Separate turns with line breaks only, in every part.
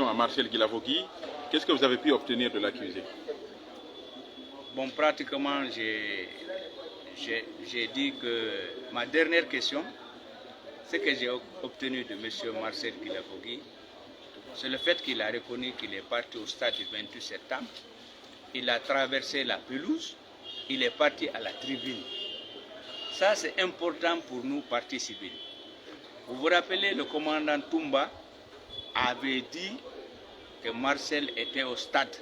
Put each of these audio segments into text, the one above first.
à Marcel Guilavogui. Qu'est-ce que vous avez pu obtenir de l'accusé?
Bon, pratiquement, j'ai dit que ma dernière question, ce que j'ai obtenu de M. Marcel Guilavogui, c'est le fait qu'il a reconnu qu'il est parti au stade du 28 septembre, il a traversé la pelouse, il est parti à la tribune. Ça, c'est important pour nous, partis civils. Vous vous rappelez, le commandant Toumba avait dit que Marcel était au stade.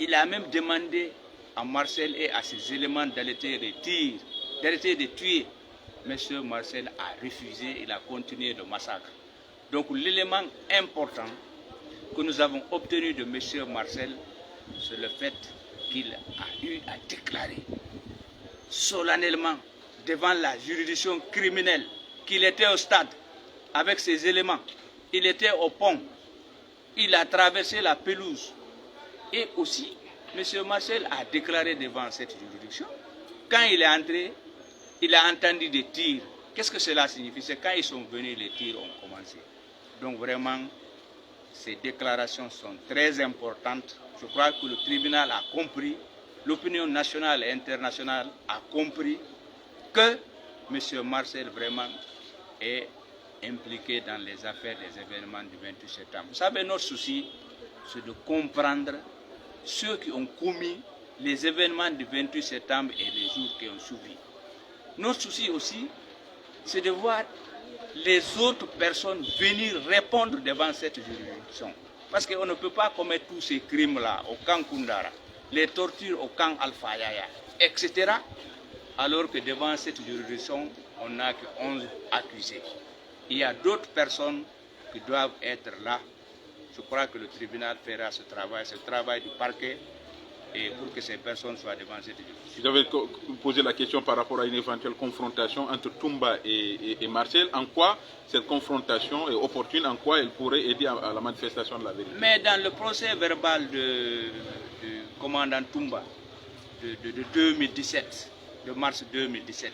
Il a même demandé à Marcel et à ses éléments d'arrêter de tuer. Monsieur Marcel a refusé, il a continué le massacre. Donc l'élément important que nous avons obtenu de monsieur Marcel, c'est le fait qu'il a eu à déclarer solennellement devant la juridiction criminelle qu'il était au stade avec ses éléments. Il était au pont, il a traversé la pelouse. Et aussi, M. Marcel a déclaré devant cette juridiction, quand il est entré, il a entendu des tirs. Qu'est-ce que cela signifie? C'est quand ils sont venus, les tirs ont commencé. Donc vraiment, ces déclarations sont très importantes. Je crois que le tribunal a compris, l'opinion nationale et internationale a compris que M. Marcel vraiment est impliqué dans les affaires des événements du 28 septembre. Vous savez, notre souci, c'est de comprendre ceux qui ont commis les événements du 28 septembre et les jours qui ont suivi. Notre souci aussi, c'est de voir les autres personnes venir répondre devant cette juridiction. Parce qu'on ne peut pas commettre tous ces crimes-là au camp Koundara, les tortures au camp Alpha Yaya, etc. Alors que devant cette juridiction, on n'a que 11 accusés. Il y a d'autres personnes qui doivent être là. Je crois que le tribunal fera ce travail du parquet, et pour que ces personnes soient devant cette juridiction.
Vous avez posé la question par rapport à une éventuelle confrontation entre Toumba et Marcel. En quoi cette confrontation est opportune? En quoi elle pourrait aider à la manifestation de la vérité?
Mais dans le procès verbal du commandant Toumba de 2017, de mars 2017,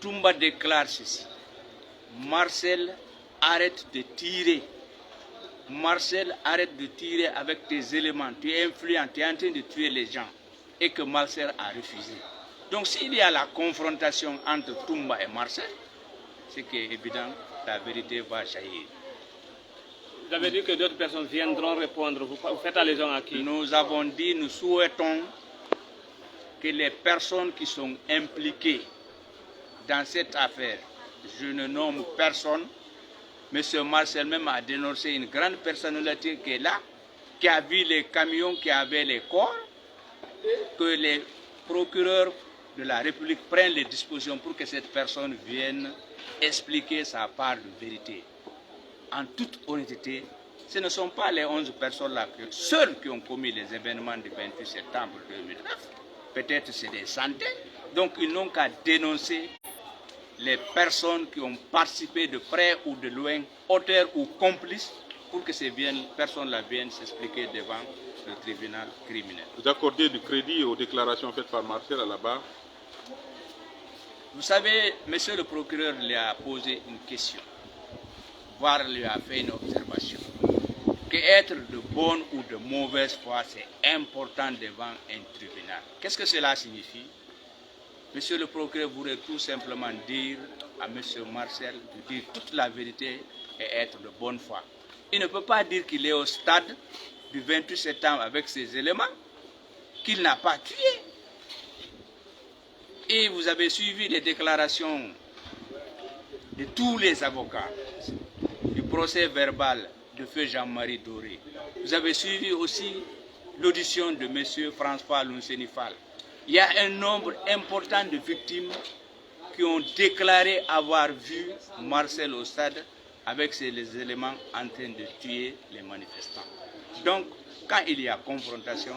Toumba déclare ceci: Marcel, arrête de tirer. Marcel, arrête de tirer avec tes éléments. Tu es influent, tu es en train de tuer les gens. Et que Marcel a refusé. Donc s'il y a la confrontation entre Toumba et Marcel, c'est qu'évidemment, la vérité va jaillir.
Vous avez dit que d'autres personnes viendront répondre. Vous faites allusion à qui?
Nous avons dit, nous souhaitons que les personnes qui sont impliquées dans cette affaire, je ne nomme personne, M. Marcel même a dénoncé une grande personnalité qui est là, qui a vu les camions qui avaient les corps, que les procureurs de la République prennent les dispositions pour que cette personne vienne expliquer sa part de vérité. En toute honnêteté, ce ne sont pas les 11 personnes-là seules qui ont commis les événements du 28 septembre 2009. Peut-être c'est des centaines. Donc ils n'ont qu'à dénoncer les personnes qui ont participé de près ou de loin, auteurs ou complices, pour que ces personnes-là viennent s'expliquer devant le tribunal criminel.
Vous accordez du crédit aux déclarations faites par Marcel à la barre?
Vous savez, monsieur le procureur lui a posé une question, voire lui a fait une observation, qu'être de bonne ou de mauvaise foi, c'est important devant un tribunal. Qu'est-ce que cela signifie? Monsieur le procureur voudrait tout simplement dire à monsieur Marcel de dire toute la vérité et être de bonne foi. Il ne peut pas dire qu'il est au stade du 28 septembre avec ses éléments, qu'il n'a pas tué. Et vous avez suivi les déclarations de tous les avocats du procès verbal de feu Jean-Marie Doré. Vous avez suivi aussi l'audition de monsieur François Lounsenifal. Il y a un nombre important de victimes qui ont déclaré avoir vu Marcel au stade avec les éléments en train de tuer les manifestants. Donc, quand il y a confrontation,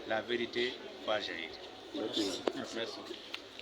la vérité va jaillir.
Merci.
Merci.